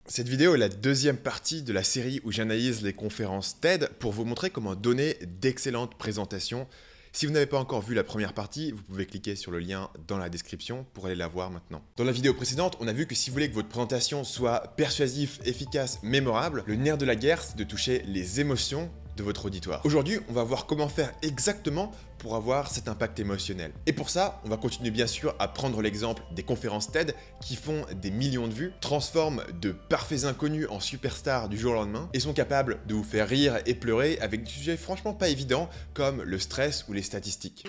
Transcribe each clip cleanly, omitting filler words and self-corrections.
Cette vidéo est la deuxième partie de la série où j'analyse les conférences TED pour vous montrer comment donner d'excellentes présentations. Si vous n'avez pas encore vu la première partie, vous pouvez cliquer sur le lien dans la description pour aller la voir maintenant. Dans la vidéo précédente, on a vu que si vous voulez que votre présentation soit persuasive, efficace, mémorable, le nerf de la guerre, c'est de toucher les émotions de votre auditoire. Aujourd'hui, on va voir comment faire exactement pour avoir cet impact émotionnel. Et pour ça, on va continuer bien sûr à prendre l'exemple des conférences TED qui font des millions de vues, transforment de parfaits inconnus en superstars du jour au lendemain et sont capables de vous faire rire et pleurer avec des sujets franchement pas évidents comme le stress ou les statistiques.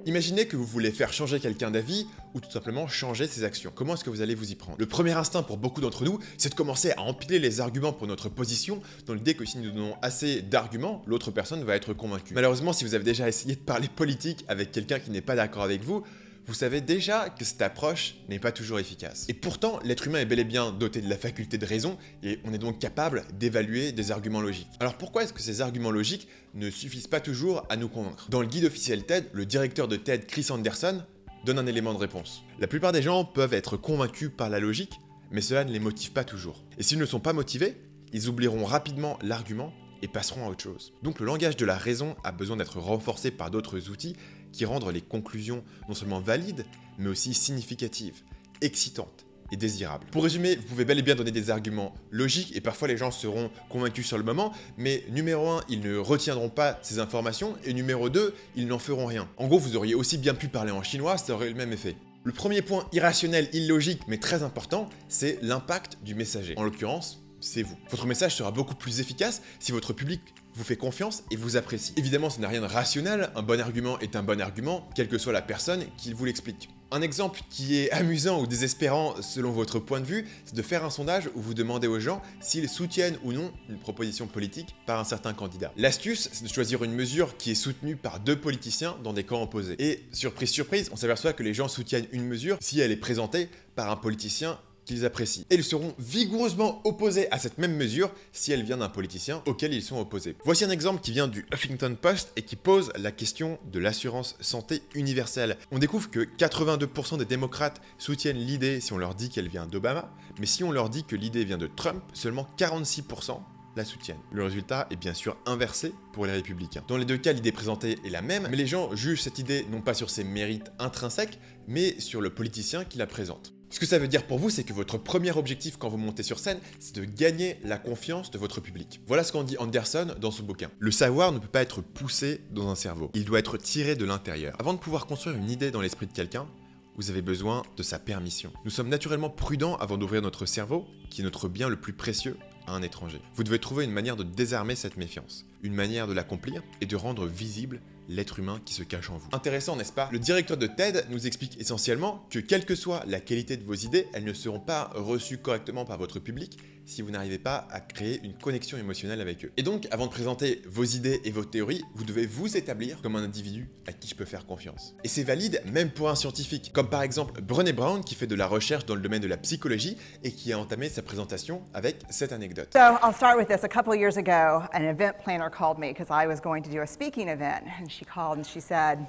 Imaginez que vous voulez faire changer quelqu'un d'avis ou tout simplement changer ses actions. Comment est-ce que vous allez vous y prendre? Le premier instinct pour beaucoup d'entre nous, c'est de commencer à empiler les arguments pour notre position dans l'idée que si nous donnons assez d'arguments, l'autre personne va être convaincue. Malheureusement, si vous avez déjà essayé de parler politique avec quelqu'un qui n'est pas d'accord avec vous, vous savez déjà que cette approche n'est pas toujours efficace. Et pourtant, l'être humain est bel et bien doté de la faculté de raison et on est donc capable d'évaluer des arguments logiques. Alors pourquoi est-ce que ces arguments logiques ne suffisent pas toujours à nous convaincre? Dans le guide officiel TED, le directeur de TED, Chris Anderson, donne un élément de réponse. La plupart des gens peuvent être convaincus par la logique, mais cela ne les motive pas toujours. Et s'ils ne sont pas motivés, ils oublieront rapidement l'argument et passeront à autre chose. Donc le langage de la raison a besoin d'être renforcé par d'autres outils qui rendent les conclusions non seulement valides, mais aussi significatives, excitantes et désirables. Pour résumer, vous pouvez bel et bien donner des arguments logiques et parfois les gens seront convaincus sur le moment, mais numéro 1, ils ne retiendront pas ces informations et numéro 2, ils n'en feront rien. En gros, vous auriez aussi bien pu parler en chinois, ça aurait eu le même effet. Le premier point irrationnel, illogique, mais très important, c'est l'impact du messager. En l'occurrence, c'est vous. Votre message sera beaucoup plus efficace si votre public vous fait confiance et vous apprécie. Évidemment, ce n'est rien de rationnel, un bon argument est un bon argument, quelle que soit la personne qui vous l'explique. Un exemple qui est amusant ou désespérant selon votre point de vue, c'est de faire un sondage où vous demandez aux gens s'ils soutiennent ou non une proposition politique par un certain candidat. L'astuce, c'est de choisir une mesure qui est soutenue par deux politiciens dans des camps opposés. Et surprise, surprise, on s'aperçoit que les gens soutiennent une mesure si elle est présentée par un politicien qu'ils apprécient. Et ils seront vigoureusement opposés à cette même mesure si elle vient d'un politicien auquel ils sont opposés. Voici un exemple qui vient du Huffington Post et qui pose la question de l'assurance santé universelle. On découvre que 82% des démocrates soutiennent l'idée si on leur dit qu'elle vient d'Obama, mais si on leur dit que l'idée vient de Trump, seulement 46% la soutiennent. Le résultat est bien sûr inversé pour les républicains. Dans les deux cas, l'idée présentée est la même, mais les gens jugent cette idée non pas sur ses mérites intrinsèques, mais sur le politicien qui la présente. Ce que ça veut dire pour vous, c'est que votre premier objectif quand vous montez sur scène, c'est de gagner la confiance de votre public. Voilà ce qu'en dit Anderson dans son bouquin. Le savoir ne peut pas être poussé dans un cerveau, il doit être tiré de l'intérieur. Avant de pouvoir construire une idée dans l'esprit de quelqu'un, vous avez besoin de sa permission. Nous sommes naturellement prudents avant d'ouvrir notre cerveau, qui est notre bien le plus précieux, à un étranger. Vous devez trouver une manière de désarmer cette méfiance, une manière de l'accomplir et de rendre visible l'être humain qui se cache en vous. Intéressant, n'est-ce pas? Le directeur de TED nous explique essentiellement que quelle que soit la qualité de vos idées, elles ne seront pas reçues correctement par votre public si vous n'arrivez pas à créer une connexion émotionnelle avec eux. Et donc, avant de présenter vos idées et vos théories, vous devez vous établir comme un individu à qui je peux faire confiance. Et c'est valide même pour un scientifique, comme par exemple Brené Brown qui fait de la recherche dans le domaine de la psychologie et qui a entamé sa présentation avec cette anecdote. So I'll start with this. A couple of years ago, an event planner called me because I was going to do a speaking event, and she called and she said,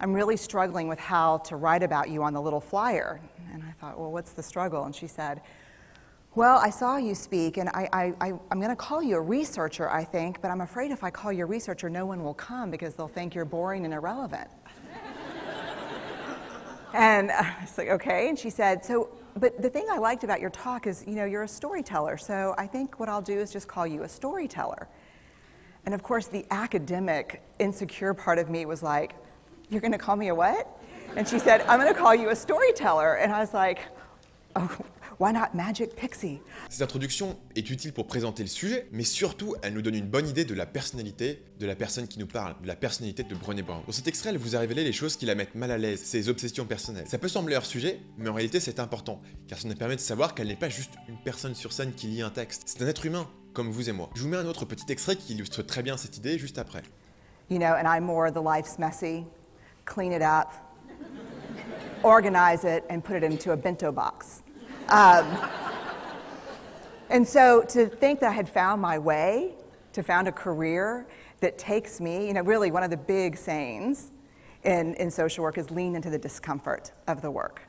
"I'm really struggling with how to write about you on the little flyer." And I thought, well, what's the struggle? And she said, well, I saw you speak, and I'm going to call you a researcher, I think, but I'm afraid if I call you a researcher, no one will come because they'll think you're boring and irrelevant. And I was like, okay. And she said, but the thing I liked about your talk is, you know, you're a storyteller, so I think what I'll do is just call you a storyteller. And of course, the academic, insecure part of me was like, you're going to call me a what? And she said, I'm going to call you a storyteller. And I was like, oh, why not Magic Pixie? Cette introduction est utile pour présenter le sujet, mais surtout, elle nous donne une bonne idée de la personnalité de la personne qui nous parle, de la personnalité de Brené Brown. Dans cet extrait, elle vous a révélé les choses qui la mettent mal à l'aise, ses obsessions personnelles. Ça peut sembler hors sujet, mais en réalité, c'est important, car ça nous permet de savoir qu'elle n'est pas juste une personne sur scène qui lit un texte. C'est un être humain, comme vous et moi. Je vous mets un autre petit extrait qui illustre très bien cette idée juste après. You know, and I'm more the life's messy, clean it up, organize it, and put it into a bento box. And so to think that I had found my way, to found a career that takes me, you know, really one of the big sayings in social work is lean into the discomfort of the work.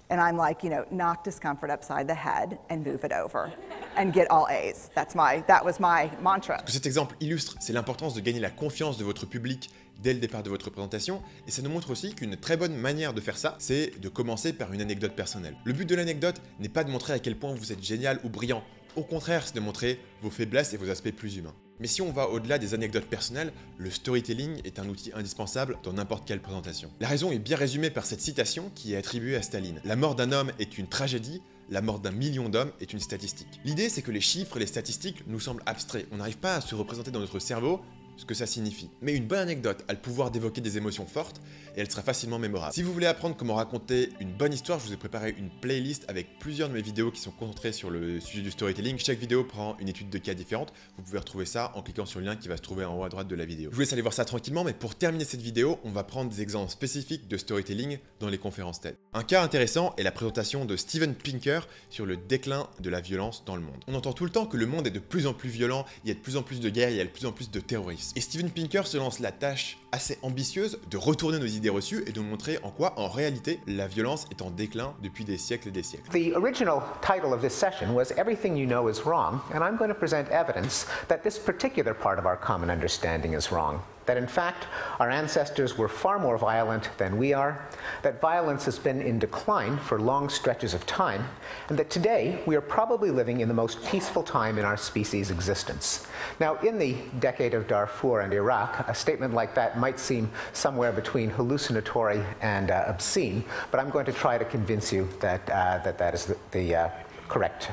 And I'm like, knock discomfort upside the head and move it over and get all A's. That was my mantra. Ce que cet exemple illustre, c'est l'importance de gagner la confiance de votre public dès le départ de votre présentation, et ça nous montre aussi qu'une très bonne manière de faire ça, c'est de commencer par une anecdote personnelle. Le but de l'anecdote n'est pas de montrer à quel point vous êtes génial ou brillant, au contraire, c'est de montrer vos faiblesses et vos aspects plus humains. Mais si on va au-delà des anecdotes personnelles, le storytelling est un outil indispensable dans n'importe quelle présentation. La raison est bien résumée par cette citation qui est attribuée à Staline. La mort d'un homme est une tragédie, la mort d'un million d'hommes est une statistique. L'idée, c'est que les chiffres et les statistiques nous semblent abstraits. On n'arrive pas à se représenter dans notre cerveau ce que ça signifie. Mais une bonne anecdote a le pouvoir d'évoquer des émotions fortes et elle sera facilement mémorable. Si vous voulez apprendre comment raconter une bonne histoire, je vous ai préparé une playlist avec plusieurs de mes vidéos qui sont concentrées sur le sujet du storytelling. Chaque vidéo prend une étude de cas différente. Vous pouvez retrouver ça en cliquant sur le lien qui va se trouver en haut à droite de la vidéo. Je vous laisse aller voir ça tranquillement, mais pour terminer cette vidéo, on va prendre des exemples spécifiques de storytelling dans les conférences TED. Un cas intéressant est la présentation de Steven Pinker sur le déclin de la violence dans le monde. On entend tout le temps que le monde est de plus en plus violent, il y a de plus en plus de guerres, il y a de plus en plus de terrorisme. Et Steven Pinker se lance la tâche assez ambitieuse de retourner nos idées reçues et de nous montrer en quoi, en réalité, la violence est en déclin depuis des siècles et des siècles. The original title of this session was Everything You Know is Wrong, and I'm going to present evidence that this particular part of our common understanding is wrong. That in fact, our ancestors were far more violent than we are, that violence has been in decline for long stretches of time, and that today we are probably living in the most peaceful time in our species' existence. Now, in the decade of Darfur and Iraq, a statement like that might seem somewhere between hallucinatory and obscene, but I'm going to try to convince you that that is the correct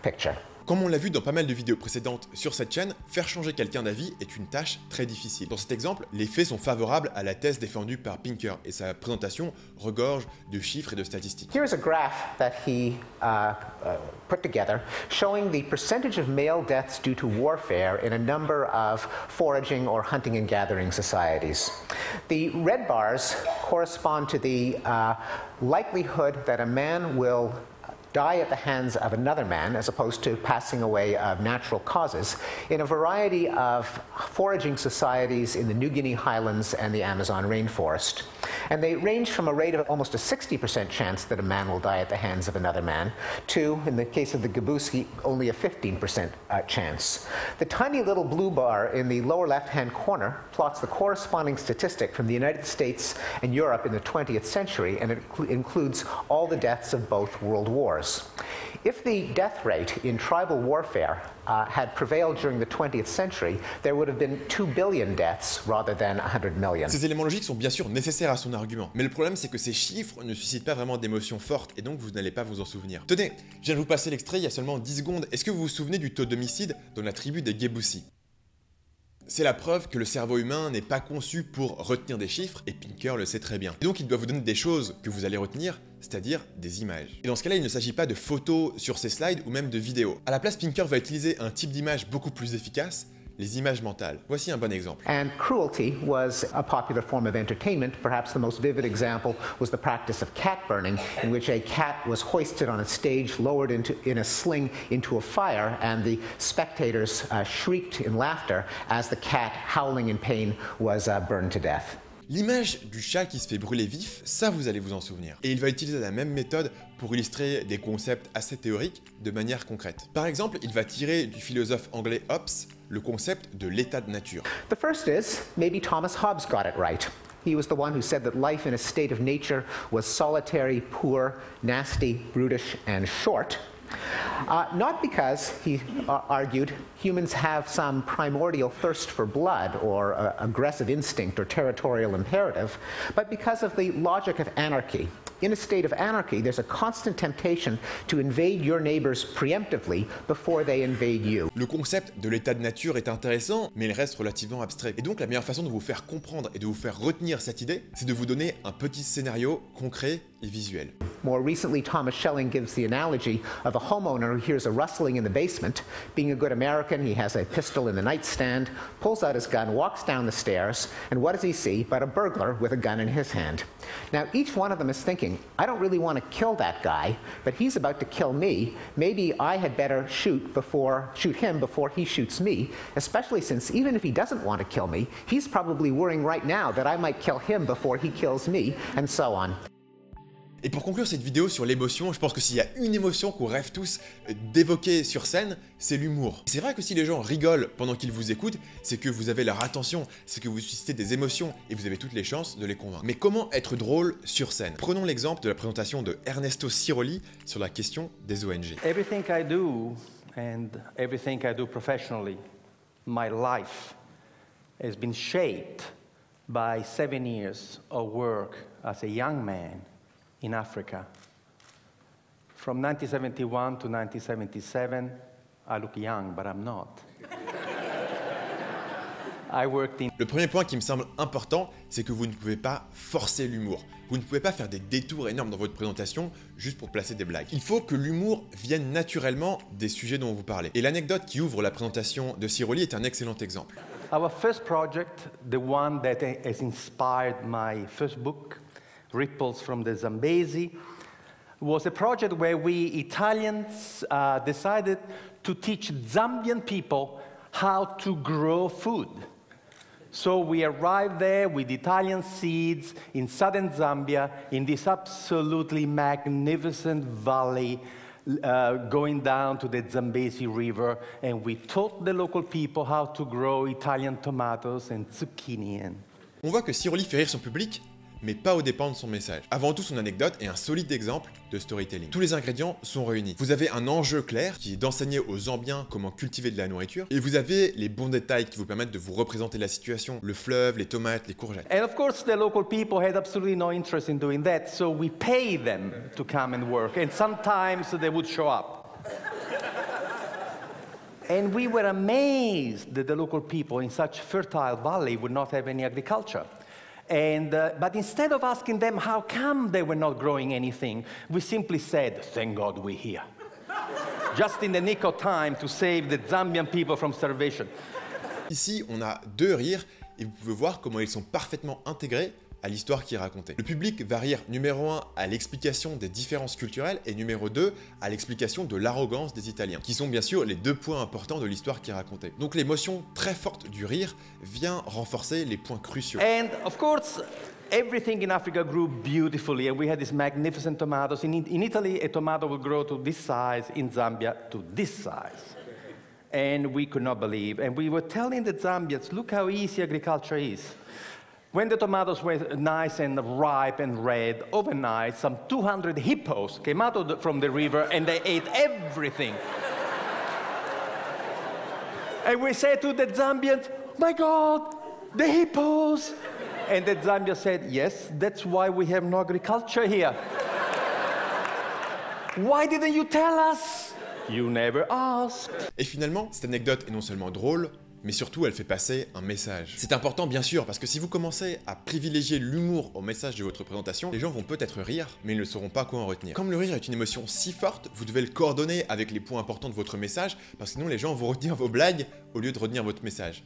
picture. Comme on l'a vu dans pas mal de vidéos précédentes sur cette chaîne, faire changer quelqu'un d'avis est une tâche très difficile. Dans cet exemple, les faits sont favorables à la thèse défendue par Pinker et sa présentation regorge de chiffres et de statistiques. Here's a graph that he put together showing the percentage of male deaths due to warfare in a number of foraging or hunting and gathering societies. The red bars correspond to the likelihood that a man will die at the hands of another man as opposed to passing away of natural causes in a variety of foraging societies in the New Guinea highlands and the Amazon rainforest. And they range from a rate of almost a 60% chance that a man will die at the hands of another man to, in the case of the Gabuski, only a 15% chance. The tiny little blue bar in the lower left-hand corner plots the corresponding statistic from the United States and Europe in the 20th century, and it includes all the deaths of both world wars. If the death rate in tribal warfare had prevailed during the 20th century, there would have been 2 billion deaths rather than 100 million. Ces éléments logiques sont bien sûr nécessaires à son argument, mais le problème c'est que ces chiffres ne suscitent pas vraiment d'émotions fortes et donc vous n'allez pas vous en souvenir. Tenez, je viens de vous passer l'extrait il y a seulement 10 secondes. Est-ce que vous vous souvenez du taux d'homicide dans la tribu des Geboussi? C'est la preuve que le cerveau humain n'est pas conçu pour retenir des chiffres, et Pinker le sait très bien. Et donc il doit vous donner des choses que vous allez retenir, c'est-à-dire des images. Et dans ce cas-là, il ne s'agit pas de photos sur ces slides ou même de vidéos. À la place, Pinker va utiliser un type d'image beaucoup plus efficace, les images mentales. Voici un bon exemple. And cruelty was a popular form of entertainment. Perhaps the most vivid example was the practice of cat burning, in which a cat was hoisted on a stage, lowered in a sling into a fire, and the spectators shrieked in laughter as the cat, howling in pain, was burned to death. L'image du chat qui se fait brûler vif, ça vous allez vous en souvenir. Et il va utiliser la même méthode pour illustrer des concepts assez théoriques de manière concrète. Par exemple, il va tirer du philosophe anglais Hobbes le concept de l'état de nature. The first is, maybe Thomas Hobbes got it right. He was the one who said that life in a state of nature was solitary, poor, nasty, brutish, and short. Not because, he argued, humans have some primordial thirst for blood or aggressive instinct or territorial imperative, but because of the logic of anarchy. In a state of anarchy, there's a constant temptation to invade your neighbors preemptively before they invade you. Le concept de l'état de nature est intéressant, mais il reste relativement abstrait. Et donc la meilleure façon de vous faire comprendre et de vous faire retenir cette idée, c'est de vous donner un petit scénario concret et visuel. More recently, Thomas Schelling gives the analogy of a homeowner who hears a rustling in the basement. Being a good American, he has a pistol in the nightstand, pulls out his gun, walks down the stairs, and what does he see but a burglar with a gun in his hand? Now, each one of them is thinking, I don't really want to kill that guy, but he's about to kill me. Maybe I had better shoot him before he shoots me, especially since even if he doesn't want to kill me, he's probably worrying right now that I might kill him before he kills me, and so on. Et pour conclure cette vidéo sur l'émotion, je pense que s'il y a une émotion qu'on rêve tous d'évoquer sur scène, c'est l'humour. C'est vrai que si les gens rigolent pendant qu'ils vous écoutent, c'est que vous avez leur attention, c'est que vous suscitez des émotions et vous avez toutes les chances de les convaincre. Mais comment être drôle sur scène? Prenons l'exemple de la présentation de Ernesto Sirolli sur la question des ONG. Everything I do and everything I do professionally, my life has been shaped by 7 years of work as a young man in Africa. From 1971 to 1977, I look young, but I'm not. I worked in... Le premier point qui me semble important, c'est que vous ne pouvez pas forcer l'humour. Vous ne pouvez pas faire des détours énormes dans votre présentation juste pour placer des blagues. Il faut que l'humour vienne naturellement des sujets dont vous parlez. Et l'anecdote qui ouvre la présentation de Sirolli est un excellent exemple. Our first project, the one that has inspired my first book, Ripples from the Zambezi, was a project where we Italians decided to teach Zambian people how to grow food. So we arrived there with Italian seeds in southern Zambia, in this absolutely magnificent valley, going down to the Zambezi River, and we taught the local people how to grow Italian tomatoes and zucchini. On voit que Sirolli fait rire son public, mais pas aux dépens de son message. Avant tout, son anecdote est un solide exemple de storytelling. Tous les ingrédients sont réunis. Vous avez un enjeu clair qui est d'enseigner aux Zambiens comment cultiver de la nourriture, et vous avez les bons détails qui vous permettent de vous représenter la situation, le fleuve, les tomates, les courgettes. And of course, the local people had absolutely no interest in doing that, so we paid them to come and work, and sometimes they would show up. And we were amazed that the local people in such fertile valley would not have any agriculture. But instead of asking them how come they were not growing anything, we simply said, thank God we're here. Just in the nick of time to save the Zambian people from starvation. Ici, on a deux rires et vous pouvez voir comment ils sont parfaitement intégrés à l'histoire qui est racontée. Le public va rire numéro 1 à l'explication des différences culturelles et numéro 2 à l'explication de l'arrogance des Italiens, qui sont bien sûr les deux points importants de l'histoire qui est racontée. Donc l'émotion très forte du rire vient renforcer les points cruciaux. And of course, everything in Africa grew beautifully, and we had these magnificent tomatoes. In Italy, a tomato would grow to this size, in Zambia to this size. And we could not believe. And we were telling the Zambians, look how easy agriculture is. When the tomatoes were nice and ripe and red, overnight, some 200 hippos came out from the river and they ate everything. And we said to the Zambians, my God, the hippos. And the Zambians said, yes, that's why we have no agriculture here. Why didn't you tell us? You never asked. Et finalement, cette anecdote est non seulement drôle, mais surtout elle fait passer un message. C'est important bien sûr, parce que si vous commencez à privilégier l'humour au message de votre présentation, les gens vont peut-être rire, mais ils ne sauront pas quoi en retenir. Comme le rire est une émotion si forte, vous devez le coordonner avec les points importants de votre message, parce que sinon les gens vont retenir vos blagues au lieu de retenir votre message.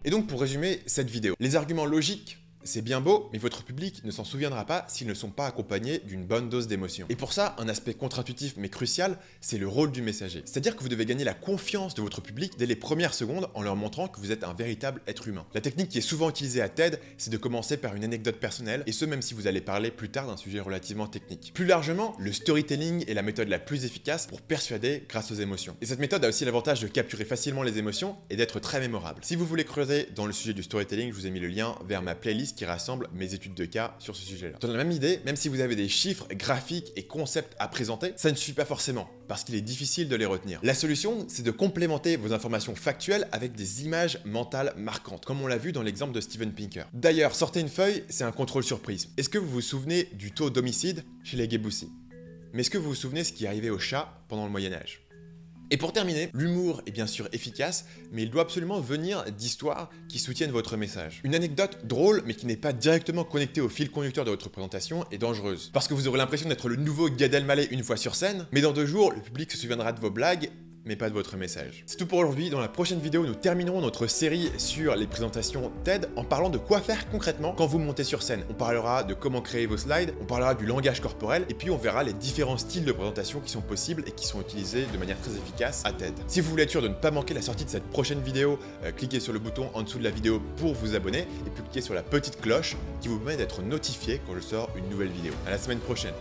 Et donc pour résumer cette vidéo, les arguments logiques, c'est bien beau, mais votre public ne s'en souviendra pas s'ils ne sont pas accompagnés d'une bonne dose d'émotion. Et pour ça, un aspect contre-intuitif mais crucial, c'est le rôle du messager. C'est-à-dire que vous devez gagner la confiance de votre public dès les premières secondes en leur montrant que vous êtes un véritable être humain. La technique qui est souvent utilisée à TED, c'est de commencer par une anecdote personnelle, et ce même si vous allez parler plus tard d'un sujet relativement technique. Plus largement, le storytelling est la méthode la plus efficace pour persuader grâce aux émotions. Et cette méthode a aussi l'avantage de capturer facilement les émotions et d'être très mémorable. Si vous voulez creuser dans le sujet du storytelling, je vous ai mis le lien vers ma playlist qui rassemble mes études de cas sur ce sujet-là. Dans la même idée, même si vous avez des chiffres, graphiques et concepts à présenter, ça ne suffit pas forcément, parce qu'il est difficile de les retenir. La solution, c'est de complémenter vos informations factuelles avec des images mentales marquantes, comme on l'a vu dans l'exemple de Steven Pinker. D'ailleurs, sortez une feuille, c'est un contrôle surprise. Est-ce que vous vous souvenez du taux d'homicide chez les Geboussi? Mais est-ce que vous vous souvenez ce qui arrivait aux chats pendant le Moyen-Âge? Et pour terminer, l'humour est bien sûr efficace, mais il doit absolument venir d'histoires qui soutiennent votre message. Une anecdote drôle, mais qui n'est pas directement connectée au fil conducteur de votre présentation, est dangereuse. Parce que vous aurez l'impression d'être le nouveau Gad Elmaleh une fois sur scène, mais dans 2 jours, le public se souviendra de vos blagues, mais pas de votre message. C'est tout pour aujourd'hui. Dans la prochaine vidéo, nous terminerons notre série sur les présentations TED en parlant de quoi faire concrètement quand vous montez sur scène. On parlera de comment créer vos slides, on parlera du langage corporel, et puis on verra les différents styles de présentation qui sont possibles et qui sont utilisés de manière très efficace à TED. Si vous voulez être sûr de ne pas manquer la sortie de cette prochaine vidéo, cliquez sur le bouton en dessous de la vidéo pour vous abonner, et puis cliquez sur la petite cloche qui vous permet d'être notifié quand je sors une nouvelle vidéo. À la semaine prochaine.